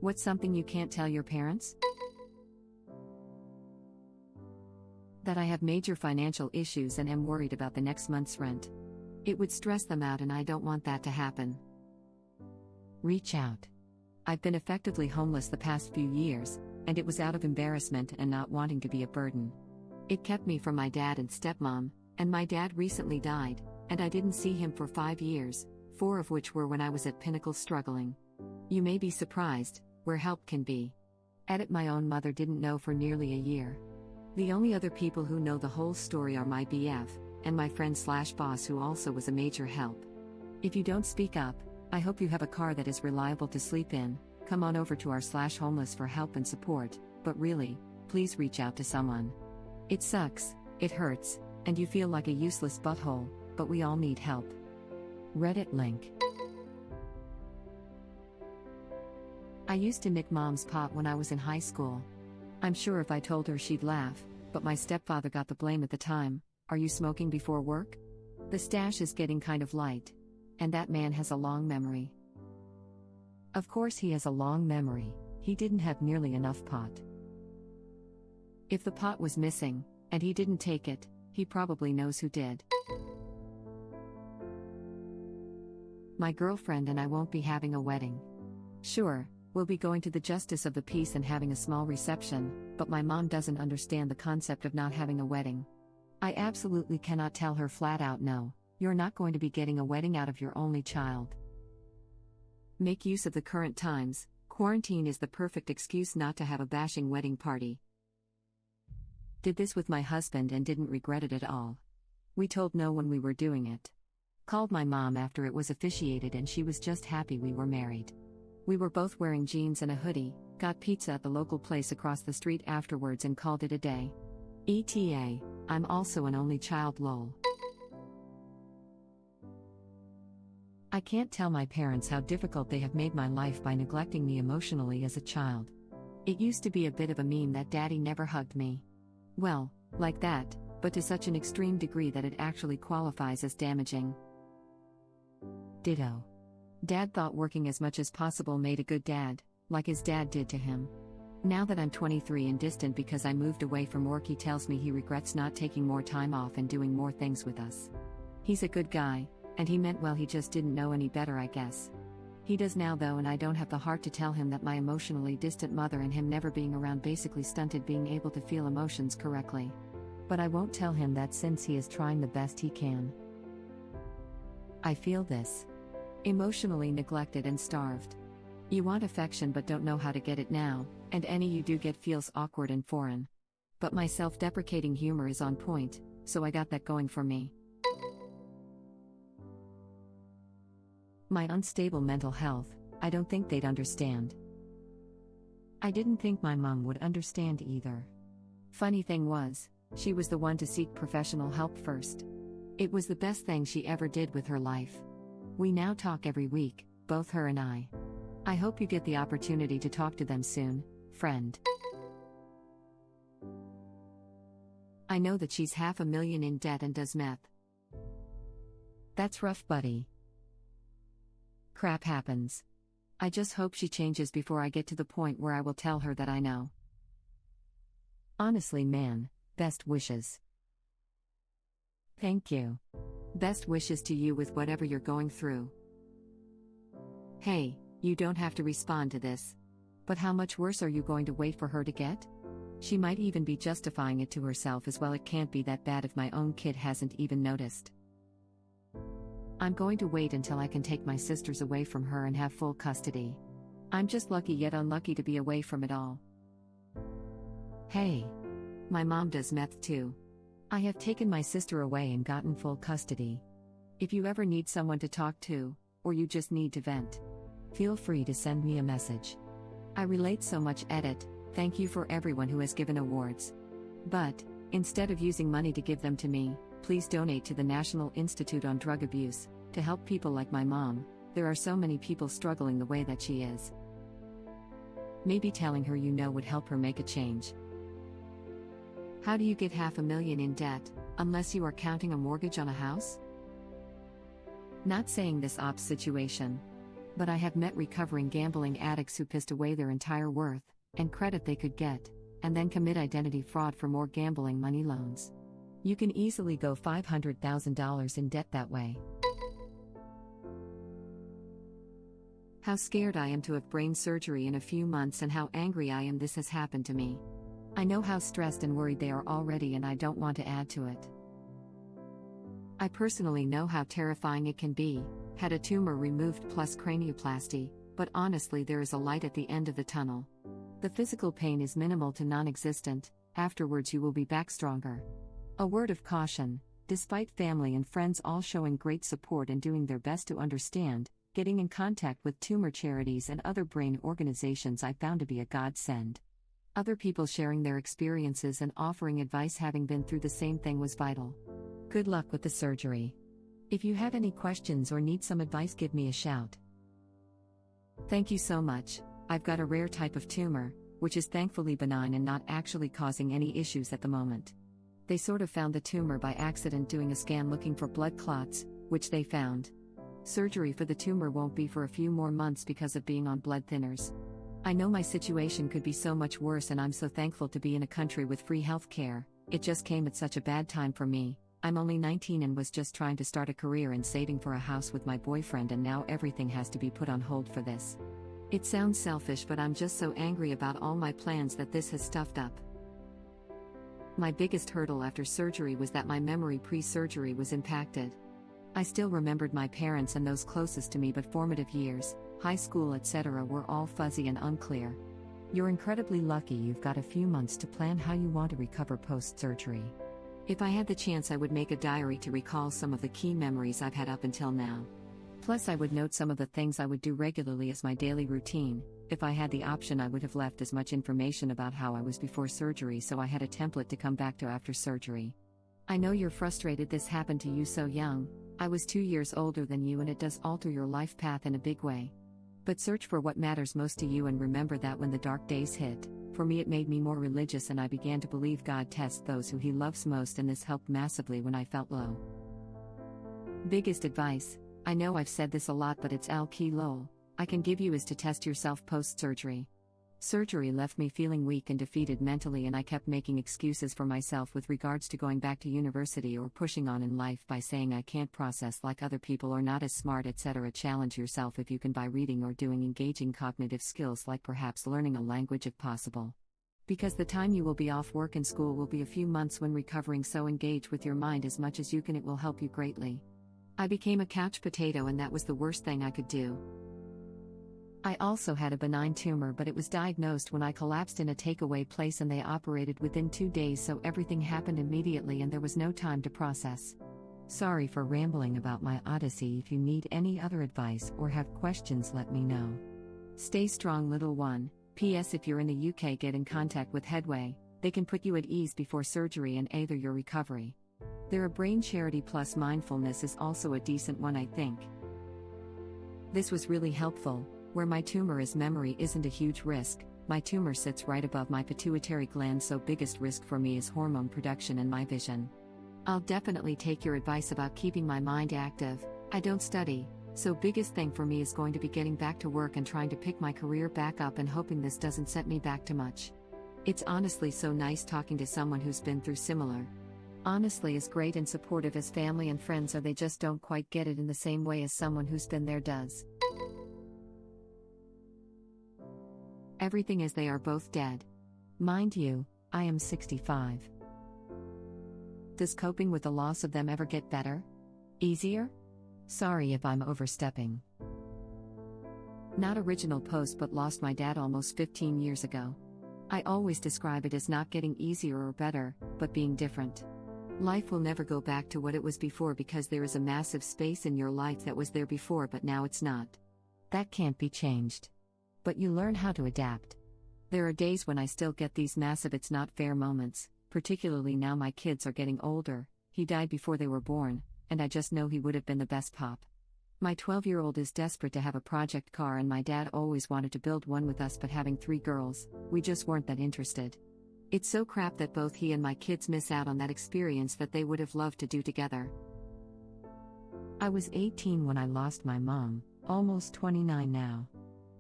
What's something you can't tell your parents? That I have major financial issues and am worried about the next month's rent. It would stress them out and I don't want that to happen. Reach out. I've been effectively homeless the past few years, and it was out of embarrassment and not wanting to be a burden. It kept me from my dad and stepmom, and my dad recently died, and I didn't see him for 5 years, 4 of which were when I was at pinnacle struggling. You may be surprised where help can be. Edit my own mother didn't know for nearly a year. The only other people who know the whole story are my BF, and my friend/boss who also was a major help. If you don't speak up, I hope you have a car that is reliable to sleep in. Come on over to our/homeless for help and support, but really, please reach out to someone. It sucks, it hurts, and you feel like a useless butthole, but we all need help. Reddit link. I used to nick mom's pot when I was in high school. I'm sure if I told her she'd laugh, but my stepfather got the blame at the time. Are you smoking before work? The stash is getting kind of light. And that man has a long memory. Of course he has a long memory, he didn't have nearly enough pot. If the pot was missing, and he didn't take it, he probably knows who did. My girlfriend and I won't be having a wedding. Sure, we'll be going to the Justice of the Peace and having a small reception, but my mom doesn't understand the concept of not having a wedding. I absolutely cannot tell her flat out no, you're not going to be getting a wedding out of your only child. Make use of the current times, quarantine is the perfect excuse not to have a bashing wedding party. Did this with my husband and didn't regret it at all. We told no one we were doing it. Called my mom after it was officiated and she was just happy we were married. We were both wearing jeans and a hoodie, got pizza at the local place across the street afterwards and called it a day. ETA, I'm also an only child lol. I can't tell my parents how difficult they have made my life by neglecting me emotionally as a child. It used to be a bit of a meme that daddy never hugged me. Well, like that, but to such an extreme degree that it actually qualifies as damaging. Ditto. Dad thought working as much as possible made a good dad, like his dad did to him. Now that I'm 23 and distant because I moved away from work, he tells me he regrets not taking more time off and doing more things with us. He's a good guy, and he meant well, he just didn't know any better, I guess. He does now though, and I don't have the heart to tell him that my emotionally distant mother and him never being around basically stunted being able to feel emotions correctly. But I won't tell him that since he is trying the best he can. I feel this. Emotionally neglected and starved. You want affection but don't know how to get it now, and any you do get feels awkward and foreign. But my self-deprecating humor is on point, so I got that going for me. My unstable mental health, I don't think they'd understand. I didn't think my mom would understand either. Funny thing was, she was the one to seek professional help first. It was the best thing she ever did with her life. We now talk every week, both her and I. I hope you get the opportunity to talk to them soon, friend. I know that she's $500,000 in debt and does meth. That's rough, buddy. Crap happens. I just hope she changes before I get to the point where I will tell her that I know. Honestly, man, best wishes. Thank you. Best wishes to you with whatever you're going through. Hey, you don't have to respond to this. But how much worse are you going to wait for her to get? She might even be justifying it to herself as well. It can't be that bad if my own kid hasn't even noticed. I'm going to wait until I can take my sisters away from her and have full custody. I'm just lucky yet unlucky to be away from it all. Hey. My mom does meth too. I have taken my sister away and gotten full custody. If you ever need someone to talk to, or you just need to vent, feel free to send me a message. I relate so much. Edit. Thank you for everyone who has given awards. But, instead of using money to give them to me, please donate to the National Institute on Drug Abuse, to help people like my mom. There are so many people struggling the way that she is. Maybe telling her you know would help her make a change. How do you get $500,000 in debt, unless you are counting a mortgage on a house? Not saying this ops situation. But I have met recovering gambling addicts who pissed away their entire worth and credit they could get, and then commit identity fraud for more gambling money loans. You can easily go $500,000 in debt that way. How scared I am to have brain surgery in a few months and how angry I am this has happened to me. I know how stressed and worried they are already and I don't want to add to it. I personally know how terrifying it can be, had a tumor removed plus cranioplasty, but honestly there is a light at the end of the tunnel. The physical pain is minimal to non-existent, afterwards you will be back stronger. A word of caution, despite family and friends all showing great support and doing their best to understand, getting in contact with tumor charities and other brain organizations I found to be a godsend. Other people sharing their experiences and offering advice having been through the same thing was vital. Good luck with the surgery. If you have any questions or need some advice, give me a shout. Thank you so much. I've got a rare type of tumor, which is thankfully benign and not actually causing any issues at the moment. They sort of found the tumor by accident doing a scan looking for blood clots, which they found. Surgery for the tumor won't be for a few more months because of being on blood thinners. I know my situation could be so much worse and I'm so thankful to be in a country with free health care. It just came at such a bad time for me. I'm only 19 and was just trying to start a career and saving for a house with my boyfriend, and now everything has to be put on hold for this. It sounds selfish, but I'm just so angry about all my plans that this has stuffed up. My biggest hurdle after surgery was that my memory pre-surgery was impacted. I still remembered my parents and those closest to me, but formative years, high school, etc. were all fuzzy and unclear. You're incredibly lucky you've got a few months to plan how you want to recover post-surgery. If I had the chance, I would make a diary to recall some of the key memories I've had up until now. Plus, I would note some of the things I would do regularly as my daily routine. If I had the option, I would have left as much information about how I was before surgery so I had a template to come back to after surgery. I know you're frustrated this happened to you so young. I was 2 years older than you and it does alter your life path in a big way. But search for what matters most to you and remember that when the dark days hit, for me it made me more religious and I began to believe God tests those who He loves most, and this helped massively when I felt low. Biggest advice, I know I've said this a lot but it's key lol, I can give you is to test yourself post-surgery. Surgery left me feeling weak and defeated mentally, and I kept making excuses for myself with regards to going back to university or pushing on in life by saying I can't process like other people or not as smart, etc. Challenge yourself if you can by reading or doing engaging cognitive skills like perhaps learning a language if possible. Because the time you will be off work and school will be a few months when recovering, so engage with your mind as much as you can, it will help you greatly. I became a couch potato and that was the worst thing I could do. I also had a benign tumor, but it was diagnosed when I collapsed in a takeaway place and they operated within 2 days, so everything happened immediately and there was no time to process. Sorry for rambling about my odyssey. If you need any other advice or have questions, let me know. Stay strong, little one. P.S. If you're in the UK, get in contact with Headway. They can put you at ease before surgery and either your recovery. They're a brain charity, plus mindfulness is also a decent one, I think. This was really helpful. Where my tumor is, memory isn't a huge risk. My tumor sits right above my pituitary gland, so biggest risk for me is hormone production and my vision. I'll definitely take your advice about keeping my mind active. I don't study, so biggest thing for me is going to be getting back to work and trying to pick my career back up and hoping this doesn't set me back too much. It's honestly so nice talking to someone who's been through similar. Honestly, as great and supportive as family and friends are, they just don't quite get it in the same way as someone who's been there does. Everything as they are both dead. Mind you, I am 65. Does coping with the loss of them ever get better? Easier? Sorry if I'm overstepping. Not original post, but lost my dad almost 15 years ago. I always describe it as not getting easier or better, but being different. Life will never go back to what it was before because there is a massive space in your life that was there before but now it's not. That can't be changed. But you learn how to adapt. There are days when I still get these massive it's not fair moments, particularly now my kids are getting older. He died before they were born, and I just know he would have been the best pop. My 12-year-old is desperate to have a project car, and my dad always wanted to build one with us, but having 3 girls, we just weren't that interested. It's so crap that both he and my kids miss out on that experience that they would have loved to do together. I was 18 when I lost my mom, Almost 29 now.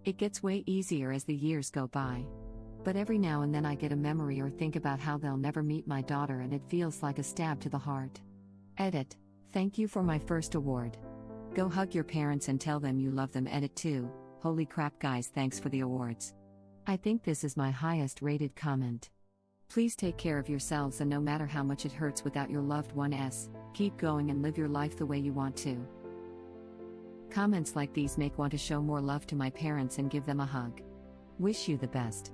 It gets way easier as the years go by. But every now and then I get a memory or think about how they'll never meet my daughter and it feels like a stab to the heart. Edit. Thank you for my first award. Go hug your parents and tell them you love them. Edit 2. Holy crap guys, thanks for the awards. I think this is my highest rated comment. Please take care of yourselves, and no matter how much it hurts without your loved ones, keep going and live your life the way you want to. Comments like these make want to show more love to my parents and give them a hug. Wish you the best.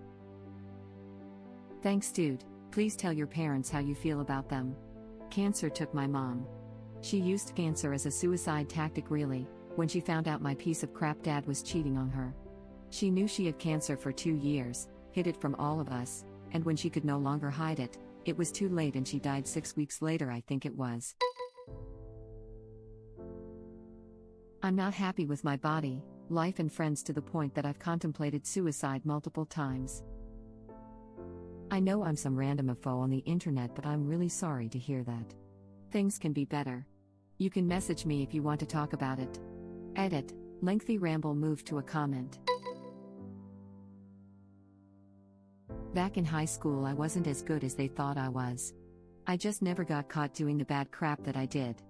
Thanks dude, please tell your parents how you feel about them. Cancer took my mom. She used cancer as a suicide tactic really, when she found out my piece of crap dad was cheating on her. She knew she had cancer for 2 years, hid it from all of us, and when she could no longer hide it, it was too late and she died 6 weeks later, I think it was. I'm not happy with my body, life and friends to the point that I've contemplated suicide multiple times. I know I'm some random info on the internet, but I'm really sorry to hear that. Things can be better. You can message me if you want to talk about it. Edit. Lengthy ramble moved to a comment. Back in high school I wasn't as good as they thought I was. I just never got caught doing the bad crap that I did.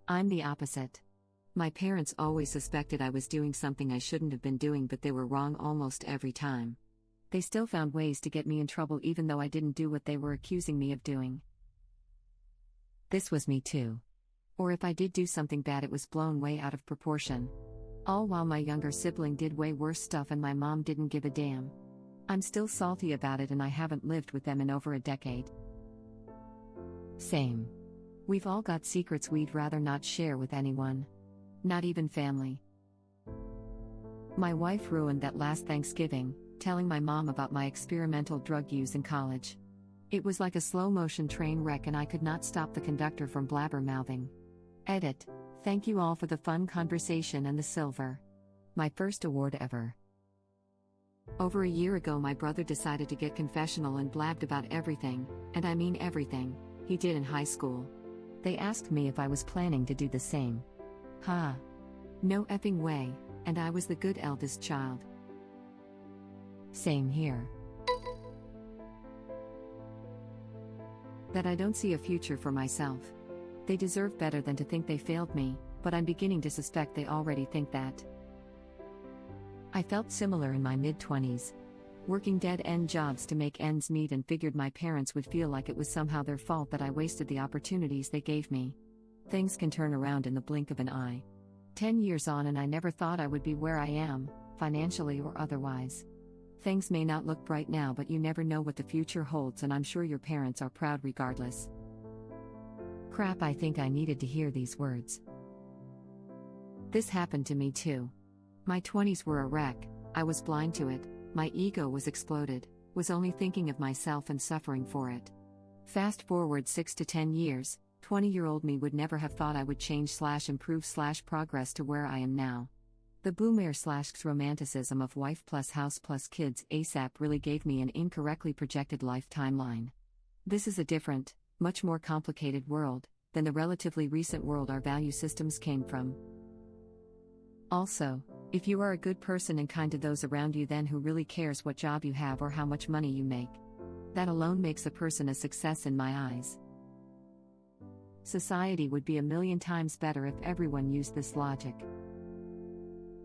I'm the opposite. My parents always suspected I was doing something I shouldn't have been doing, but they were wrong almost every time. They still found ways to get me in trouble even though I didn't do what they were accusing me of doing. This was me too. Or if I did do something bad, it was blown way out of proportion. All while my younger sibling did way worse stuff and my mom didn't give a damn. I'm still salty about it and I haven't lived with them in over a decade. Same. We've all got secrets we'd rather not share with anyone. Not even family. My wife ruined that last Thanksgiving, telling my mom about my experimental drug use in college. It was like a slow-motion train wreck and I could not stop the conductor from blabber-mouthing. Edit. Thank you all for the fun conversation and the silver. My first award ever. Over a year ago my brother decided to get confessional and blabbed about everything, and I mean everything, he did in high school. They asked me if I was planning to do the same. No effing way, and I was the good eldest child. Same here. That I don't see a future for myself. They deserve better than to think they failed me, but I'm beginning to suspect they already think that. I felt similar in my mid-20s. Working dead-end jobs to make ends meet and figured my parents would feel like it was somehow their fault that I wasted the opportunities they gave me. Things can turn around in the blink of an eye. 10 years on and I never thought I would be where I am, financially or otherwise. Things may not look bright now, but you never know what the future holds, and I'm sure your parents are proud regardless. Crap, I think I needed to hear these words. This happened to me too. My 20s were a wreck, I was blind to it, my ego was exploded, was only thinking of myself and suffering for it. Fast forward 6 to 10 years, 20-year-old me would never have thought I would change/improve/progress to where I am now. The boomer/x romanticism of wife plus house plus kids ASAP really gave me an incorrectly projected life timeline. This is a different, much more complicated world than the relatively recent world our value systems came from. Also, if you are a good person and kind to those around you, then who really cares what job you have or how much money you make? That alone makes a person a success in my eyes. Society would be a million times better if everyone used this logic.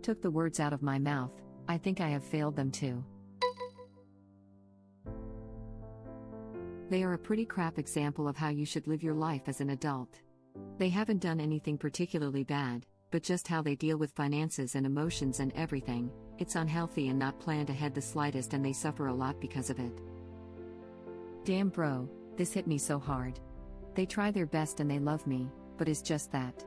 Took the words out of my mouth, I think I have failed them too. They are a pretty crap example of how you should live your life as an adult. They haven't done anything particularly bad, but just how they deal with finances and emotions and everything, it's unhealthy and not planned ahead the slightest, and they suffer a lot because of it. Damn bro, this hit me so hard. They try their best and they love me, but it's just that.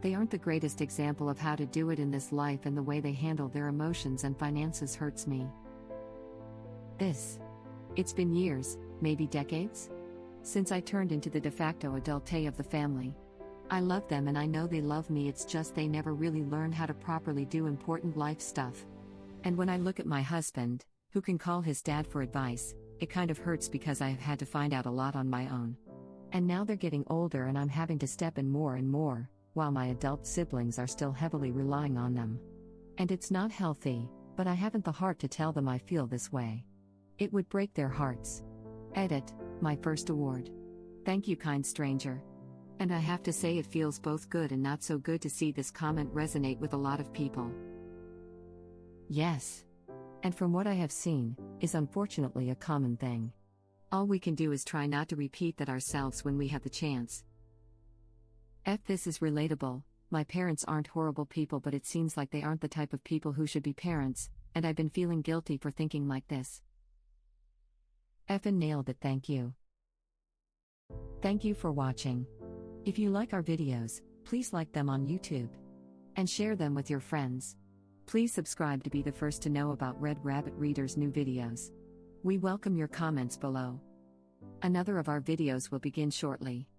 They aren't the greatest example of how to do it in this life, and the way they handle their emotions and finances hurts me. It's been years, maybe decades, since I turned into the de facto adulte of the family. I love them and I know they love me, it's just they never really learned how to properly do important life stuff. And when I look at my husband, who can call his dad for advice, it kind of hurts because I have had to find out a lot on my own. And now they're getting older and I'm having to step in more and more, while my adult siblings are still heavily relying on them. And it's not healthy, but I haven't the heart to tell them I feel this way. It would break their hearts. Edit, my first award. Thank you, kind stranger. And I have to say it feels both good and not so good to see this comment resonate with a lot of people. Yes. And from what I have seen, is unfortunately a common thing. All we can do is try not to repeat that ourselves when we have the chance. This is relatable. My parents aren't horrible people, but it seems like they aren't the type of people who should be parents, and I've been feeling guilty for thinking like this. Nailed it, thank you. Thank you for watching. If you like our videos, please like them on YouTube. And share them with your friends. Please subscribe to be the first to know about Red Rabbit Reader's new videos. We welcome your comments below. Another of our videos will begin shortly.